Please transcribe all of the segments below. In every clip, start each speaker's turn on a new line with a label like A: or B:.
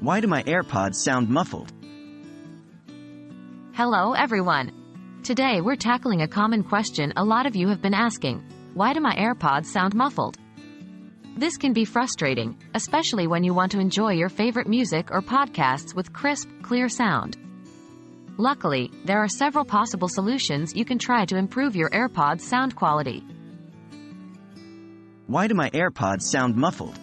A: Why do my AirPods sound muffled?
B: Hello everyone. Today we're tackling a common question a lot of you have been asking. Why do my AirPods sound muffled? This can be frustrating, especially when you want to enjoy your favorite music or podcasts with crisp, clear sound. Luckily, there are several possible solutions you can try to improve your AirPods sound quality.
A: Why do my AirPods sound muffled?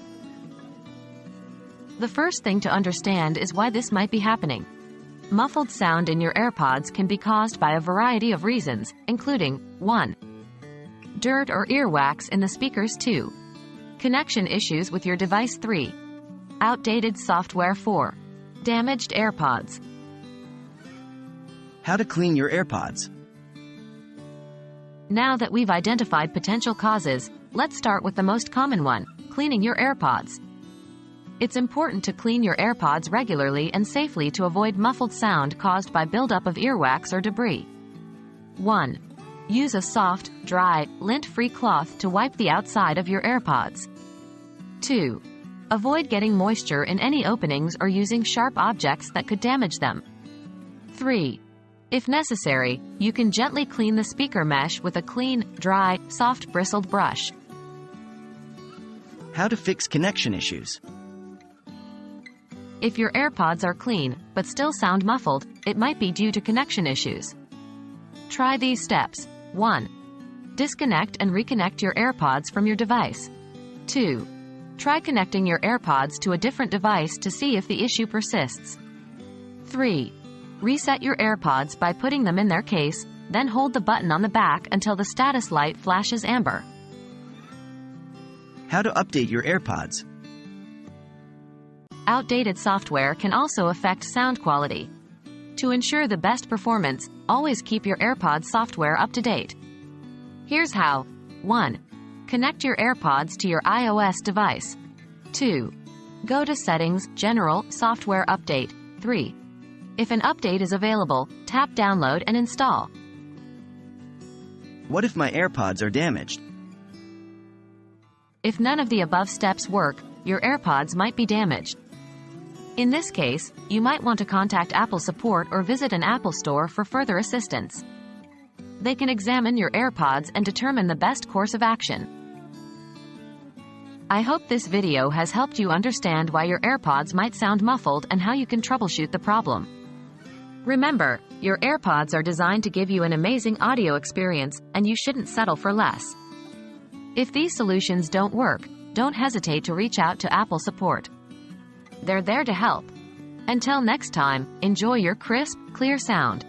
B: The first thing to understand is why this might be happening. Muffled sound in your AirPods can be caused by a variety of reasons, including 1. Dirt or earwax in the speakers 2. Connection issues with your device 3. Outdated software 4. Damaged AirPods.
A: How to clean your AirPods?
B: Now that we've identified potential causes, let's start with the most common one, cleaning your AirPods. It's important to clean your AirPods regularly and safely to avoid muffled sound caused by buildup of earwax or debris. 1. Use a soft, dry, lint-free cloth to wipe the outside of your AirPods. 2. Avoid getting moisture in any openings or using sharp objects that could damage them. 3. If necessary, you can gently clean the speaker mesh with a clean, dry, soft bristled brush.
A: How to fix connection issues?
B: If your AirPods are clean, but still sound muffled, it might be due to connection issues. Try these steps. 1. Disconnect and reconnect your AirPods from your device. 2. Try connecting your AirPods to a different device to see if the issue persists. 3. Reset your AirPods by putting them in their case, then hold the button on the back until the status light flashes amber.
A: How to update your AirPods?
B: Outdated software can also affect sound quality. To ensure the best performance, always keep your AirPods software up to date. Here's how. 1. Connect your AirPods to your iOS device. 2. Go to Settings, General, Software Update. 3. If an update is available, tap Download and install.
A: What if my AirPods are damaged?
B: If none of the above steps work, your AirPods might be damaged. In this case, you might want to contact Apple support or visit an Apple store for further assistance. They can examine your AirPods and determine the best course of action. I hope this video has helped you understand why your AirPods might sound muffled and how you can troubleshoot the problem. Remember, your AirPods are designed to give you an amazing audio experience, and you shouldn't settle for less. If these solutions don't work, don't hesitate to reach out to Apple support. They're there to help. Until next time, enjoy your crisp, clear sound.